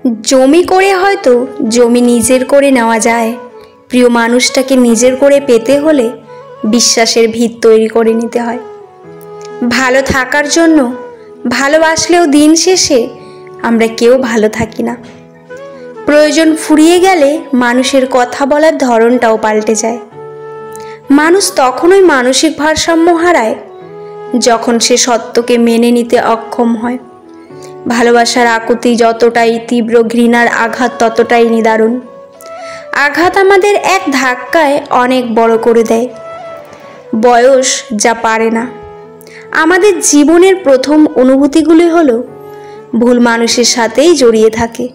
জমি করে হয়তো জমি নিজের করে নেওয়া যায়, প্রিয় মানুষটাকে নিজের করে পেতে হলে বিশ্বাসের ভিত তৈরি করে নিতে হয়। ভালো থাকার জন্য ভালোবাসলেও দিন শেষে আমরা কেউ ভালো থাকি না। প্রয়োজন ফুরিয়ে গেলে মানুষের কথা বলার ধরনটাও পাল্টে যায়। মানুষ তখনই মানসিক ভারসাম্য হারায় যখন সে সত্যকে মেনে নিতে অক্ষম হয়। ভালোবাসার আকুতি যতটাই তীব্র, ঘৃণার আঘাত ততটাই নিদারুণ। আঘাত আমাদের এক ধাক্কায় অনেক বড় করে দেয়। বয়স যা পারে না। আমাদের জীবনের প্রথম অনুভূতিগুলি হলো ভুল মানুষের সাথেই জড়িয়ে থাকে।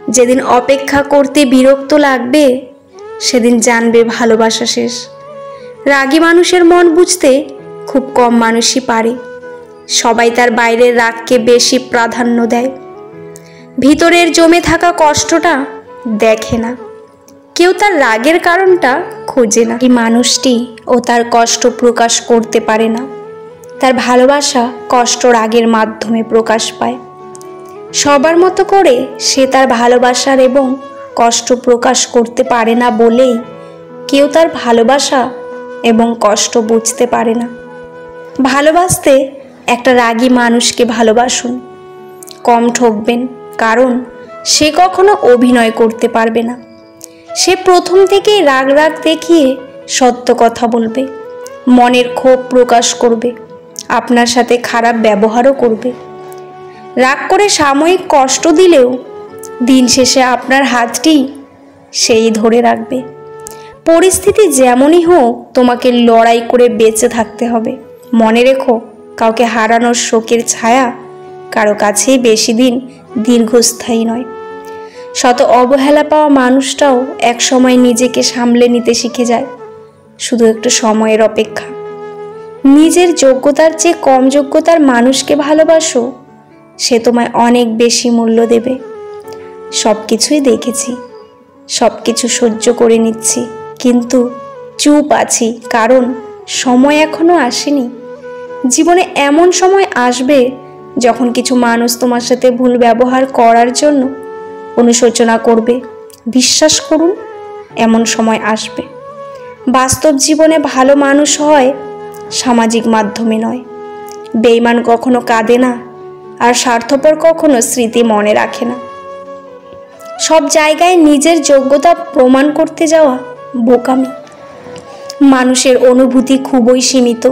যেদিন অপেক্ষা করতে বিরক্ত লাগবে সেদিন জানবে ভালোবাসা শেষ। রাগী মানুষের মন বুঝতে খুব কম মানুষই পারে। সবাই তার বাইরের রাগকে বেশি প্রাধান্য দেয়, ভিতরের জমে থাকা কষ্টটা দেখে না। কেউ তার রাগের কারণটা খোঁজে না। এই মানুষটি ও তার কষ্ট প্রকাশ করতে পারে না। তার ভালোবাসা কষ্ট রাগের মাধ্যমে প্রকাশ পায়। সবার মতো করে সে তার ভালোবাসার এবং কষ্ট প্রকাশ করতে পারে না বলেই কেউ তার ভালোবাসা এবং কষ্ট বুঝতে পারে না। ভালোবাসতে একটা রাগী মানুষকে ভালোবাসুন, কম ঠকবেন, কারণ সে কখনো অভিনয় করতে পারবে না। সে প্রথম থেকেই রাগ রাগ দেখিয়ে সত্য কথা বলবে, মনের ক্ষোভ প্রকাশ করবে, আপনার সাথে খারাপ ব্যবহারও করবে। রাগ করে সাময়িক কষ্ট দিলেও দিন শেষে আপনার হাতটি সেই ধরে রাখবে। পরিস্থিতি যেমনই হোক তোমাকে লড়াই করে বেঁচে থাকতে হবে। মনে রেখো, কাউকে হারানোর শোকের ছায়া কারো কাছেই বেশি দিন দীর্ঘস্থায়ী নয়। শত অবহেলা পাওয়া মানুষটাও এক সময় নিজেকে সামলে নিতে শিখে যায়, শুধু একটু সময়ের অপেক্ষা। নিজের যোগ্যতার চেয়ে কম যোগ্যতার মানুষকে ভালোবাসো, সে তোমায় অনেক বেশি মূল্য দেবে। সব কিছুই দেখেছি, সব কিছু সহ্য করে নিচ্ছি, কিন্তু চুপ আছি কারণ সময় এখনো আসেনি। জীবনে এমন সময় আসবে যখন কিছু মানুষ তোমার সাথে ভুল ব্যবহার করার জন্য অনুশোচনা করবে। বিশ্বাস করুন, এমন সময় আসবে। বাস্তব জীবনে ভালো মানুষ হয় সামাজিক মাধ্যমে নয়। বেঈমান কখনো কাঁদে না, আর স্বার্থপর কখনো স্মৃতি মনে রাখে না। সব জায়গায় নিজের যোগ্যতা প্রমাণ করতে যাওয়া বোকামি। মানুষের অনুভূতি খুবই সীমিত।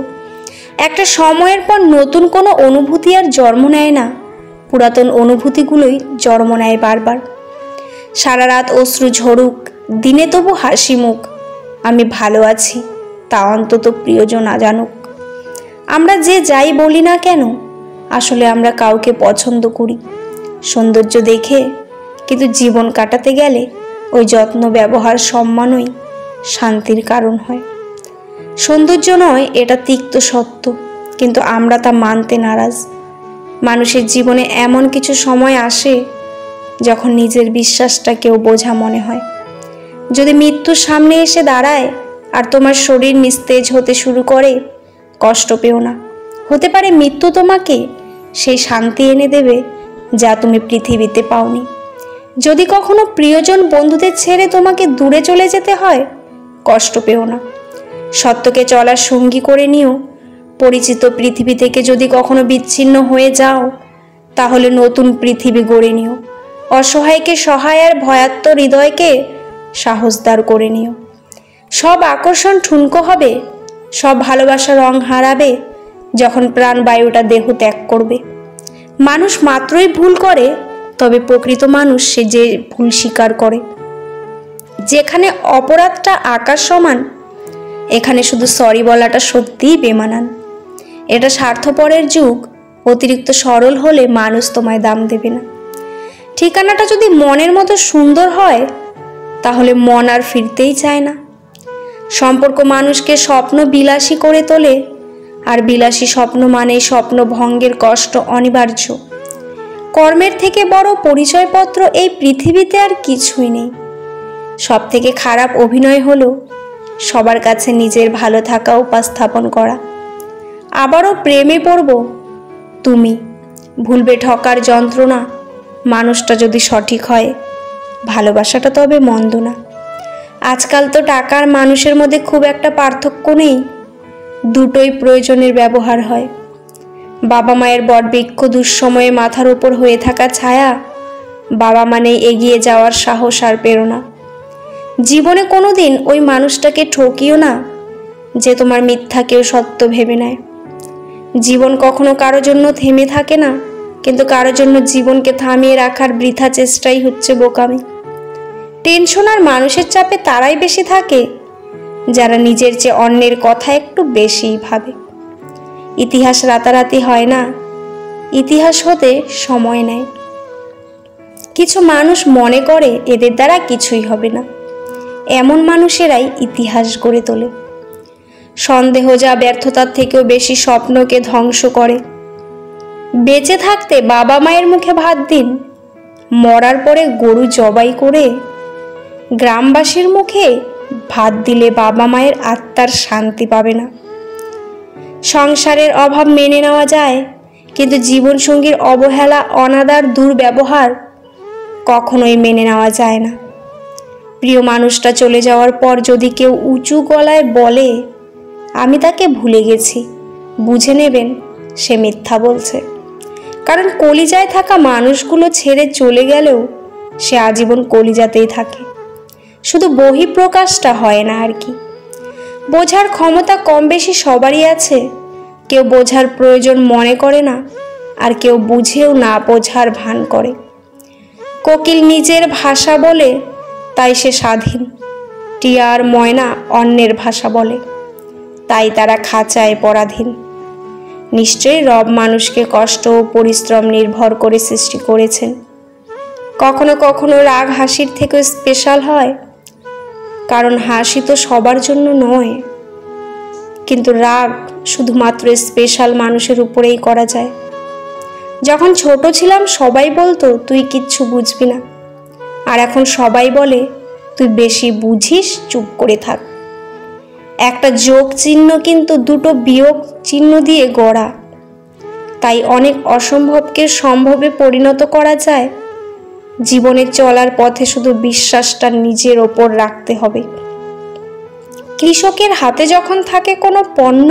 একটা সময়ের পর নতুন কোনো অনুভূতি আর জন্ম নেয় না, পুরাতন অনুভূতিগুলোই জন্ম নেয় বারবার। সারা রাত অশ্রু ঝরুক, দিনে তবু হাসি মুখ, আমি ভালো আছি তা অন্তত প্রিয়জন না জানুক। আমরা যে যাই বলি না কেন, আসলে আমরা কাউকে পছন্দ করি সৌন্দর্য দেখে, কিন্তু জীবন কাটাতে গেলে ওই যত্ন, ব্যবহার, সম্মানই শান্তির কারণ হয়। সৌন্দর্য নয়, এটা তিক্ত সত্য, কিন্তু আমরা তা মানতে নারাজ। মানুষের জীবনে এমন কিছু সময় আসে যখন নিজের বিশ্বাসটা কেউ বোঝা মনে হয়। যদি মৃত্যুর সামনে এসে দাঁড়ায় আর তোমার শরীর নিস্তেজ হতে শুরু করে, কষ্ট পেও না। হতে পারে মৃত্যু তোমাকে সেই শান্তি এনে দেবে যা তুমি পৃথিবীতে পাওনি। যদি কখনো প্রিয়জন বন্ধুদের ছেড়ে তোমাকে দূরে চলে যেতে হয়, কষ্ট পেও না। সত্যকে চলার সঙ্গী করে নিও। পরিচিত পৃথিবী থেকে যদি কখনো বিচ্ছিন্ন হয়ে যাও, তাহলে নতুন পৃথিবী গড়ে নিও। অসহায়কে সহায় আর ভয়াত্ম হৃদয়কে সাহসদার করে নিও। সব আকর্ষণ ঠুনকো হবে, সব ভালোবাসা রং হারাবে যখন প্রাণবায়ুটা দেহ ত্যাগ করবে। মানুষ মাত্রই ভুল করে, তবে প্রকৃত মানুষ সে যে ভুল স্বীকার করে। যেখানে অপরাধটা আকাশ সমান, এখানে শুধু সরি বলাটা সত্যিই বেমানান। এটা স্বার্থপরের যুগ। অতিরিক্ত সরল হলে মানুষ তোমায় দাম দেবে না। ঠিকানাটা যদি মনের মতো সুন্দর হয়, তাহলে মন আর ফিরতেই চায় না। সম্পর্ক মানুষকে স্বপ্ন বিলাসী করে তোলে, আর বিলাসী স্বপ্ন মানে স্বপ্ন ভঙ্গের কষ্ট অনিবার্য। কর্মের থেকে বড় পরিচয়পত্র এই পৃথিবীতে আর কিছুই নেই। সব থেকে খারাপ অভিনয় হলো সবার কাছে নিজের ভালো থাকা উপস্থাপন করা। আবারও প্রেমে পড়ব তুমি, ভুলবে ঠকার যন্ত্রণা, মানুষটা যদি সঠিক হয়, ভালোবাসাটা তবে মন্দ না। আজকাল তো টাকার মানুষের মধ্যে খুব একটা পার্থক্য নেই, দুটোই প্রয়োজনের ব্যবহার হয়। বাবা মায়ের বটবৃক্ষ দুঃসময়ে মাথার উপর হয়ে থাকা ছায়া, বাবা মানেই এগিয়ে যাওয়ার সাহস আর প্রেরণা। জীবনে কোনোদিন ওই মানুষটাকে ঠকিও না যে তোমার মিথ্যাকেও সত্য ভেবে নেয়। জীবন কখনো কারো জন্য থেমে থাকে না, কিন্তু কারো জন্য জীবনকে থামিয়ে রাখার বৃথা চেষ্টাই হচ্ছে বোকামি। টেনশন আর মানুষের চাপে তারাই বেশি থাকে যারা নিজের চেয়ে অন্যের কথা একটু বেশিই ভাবে। ইতিহাস রাতারাতি হয় না, ইতিহাস হতে সময় নেয়। কিছু মানুষ মনে করে এদের দ্বারা কিছুই হবে না, এমন মানুষেরাই ইতিহাস গড়ে তোলে। সন্দেহ যা ব্যর্থতার থেকেও বেশি স্বপ্নকে ধ্বংস করে। বেঁচে থাকতে বাবা মায়ের মুখে ভাত দিন, মরার পরে গরু জবাই করে গ্রামবাসীর মুখে ভাত দিলে বাবা মায়ের আত্মার শান্তি পাবে না। সংসারের অভাব মেনে নেওয়া যায়, কিন্তু জীবনসঙ্গীর অবহেলা, অনাদার, দুর্ব্যবহার কখনোই মেনে নেওয়া যায় না। প্রিয় মানুষটা চলে যাওয়ার পর যদি কেউ উঁচু গলায় বলে আমি তাকে ভুলে গেছি, বুঝে নেবেন সে মিথ্যা বলছে। কারণ কলিজায় থাকা মানুষগুলো ছেড়ে চলে গেলেও সে আজীবন কলিজাতেই থাকে, শুধু বহিঃপ্রকাশটা হয় না আর কি। বোঝার ক্ষমতা কম বেশি সবারই আছে, কেউ বোঝার প্রয়োজন মনে করে না, আর কেউ বুঝেও না বোঝার ভান করে। কোকিল নিজের ভাষা বলে তাই সে স্বাধীন, টিয়া আর ময়না অন্যের ভাষা বলে তাই তারা খাঁচায় পরাধীন। নিশ্চয়ই রব মানুষকে কষ্ট ও পরিশ্রম নির্ভর করে সৃষ্টি করেছেন। কখনো কখনো রাগ হাসির থেকেও স্পেশাল হয়, কারণ হাসি তো সবার জন্য নয়, কিন্তু রাগ শুধুমাত্র স্পেশাল মানুষের উপরেই করা যায়। যখন ছোট ছিলাম সবাই বলতো তুই কিচ্ছু বুঝবি না, আর এখন সবাই বলে তুই বেশি বুঝিস, চুপ করে থাক। একটা যোগ চিহ্ন কিন্তু দুটো বিয়োগ চিহ্ন দিয়ে গড়া, তাই অনেক অসম্ভবকে সম্ভবে পরিণত করা যায়। জীবনে চলার পথে শুধু বিশ্বাসটা নিজের ওপর রাখতে হবে। কৃষকের হাতে যখন থাকে কোনো পণ্য,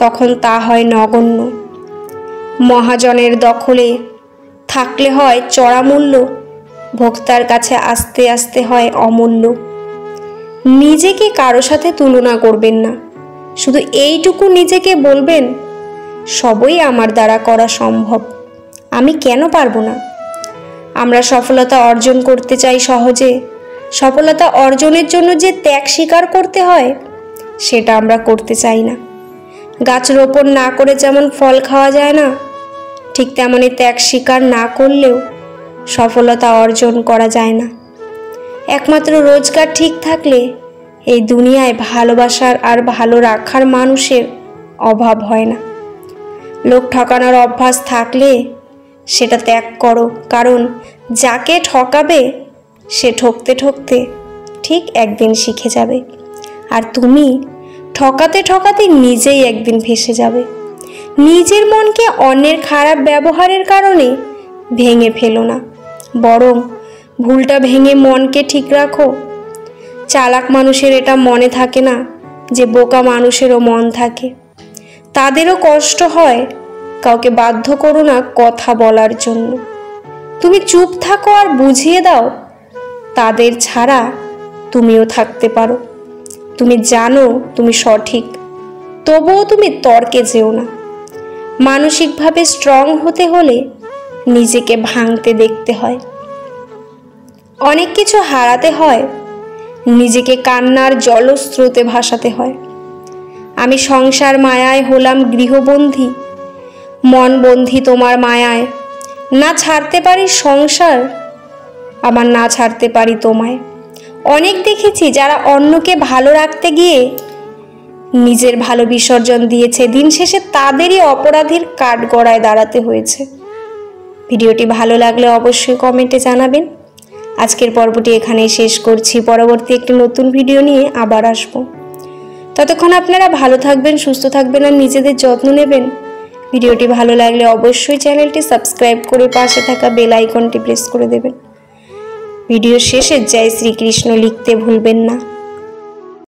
তখন তা হয় নগণ্য। মহাজনের দখলে থাকলে হয় চড়া মূল্য, ভোক্তার কাছে আস্তে আস্তে হয় অমূল্য। নিজেকে কারো সাথে তুলনা করবেন না, শুধু এইটুকু নিজেকে বলবেন সবই আমার দ্বারা করা সম্ভব, আমি কেন পারবো না। আমরা সফলতা অর্জন করতে চাই সহজে, সফলতা অর্জনের জন্য যে ত্যাগ স্বীকার করতে হয় সেটা আমরা করতে চাই না। গাছ রোপণ না করে যেমন ফল খাওয়া যায় না, ঠিক তেমনই ত্যাগ স্বীকার না করলেও সফলতা অর্জন করা যায় না। একমাত্র রোজগার ঠিক থাকলে এই দুনিয়ায় ভালোবাসার আর ভালো রাখার মানুষের অভাব হয় না। লোক ঠকানোর অভ্যাস থাকলে সেটা ত্যাগ করো, কারণ যাকে ঠকাবে সে ঠকতে ঠকতে ঠিক একদিন শিখে যাবে, আর তুমি ঠকাতে ঠকাতে নিজেই একদিন ভেসে যাবে। নিজের মনকে অন্যের খারাপ ব্যবহারের কারণে ভেঙে ফেলো না, বরং ভুলটা ভেঙে মনকে ঠিক রাখো। চালাক মানুষের এটা মনে থাকে না যে বোকা মানুষেরও মন থাকে, তাদেরও কষ্ট হয়। কাউকে বাধ্য করো না কথা বলার জন্য, তুমি চুপ থাকো আর বুঝিয়ে দাও তাদের ছাড়া তুমিও থাকতে পারো। তুমি জানো তুমি সঠিক, তবুও তুমি তর্কে যেও না। মানসিকভাবে স্ট্রং হতে হলে নিজেকে ভাঙতে দেখতে হয়। অনেক কিছু হারাতে হয়, নিজেকে কান্নার জলস্রোতে ভাসাতে হয়। আমি সংসার মায়ায় হলাম গৃহবন্দী, মন বন্ধী তোমার মায়ায়। না ছাড়তে পারি সংসার, আবার না ছাড়তে পারি তোমায়। অনেক দেখেছি যারা অন্যকে ভালো রাখতে গিয়ে নিজের ভালো বিসর্জন দিয়েছে, দিন শেষে তাদেরই অপরাধীর কাঠগড়ায় দাঁড়াতে হয়েছে। ভিডিওটি ভালো লাগলে অবশ্যই কমেন্টে জানাবেন। আজকের পর্বটি এখানেই শেষ করছি, পরবর্তী একটি নতুন ভিডিও নিয়ে আবার আসবো। ততক্ষণ আপনারা ভালো থাকবেন, সুস্থ থাকবেন আর নিজেদের যত্ন নেবেন। ভিডিওটি ভালো লাগলে অবশ্যই চ্যানেলটি সাবস্ক্রাইব করে পাশে থাকা বেল আইকনটি প্রেস করে দেবেন। ভিডিওর শেষে জয় শ্রীকৃষ্ণ লিখতে ভুলবেন না।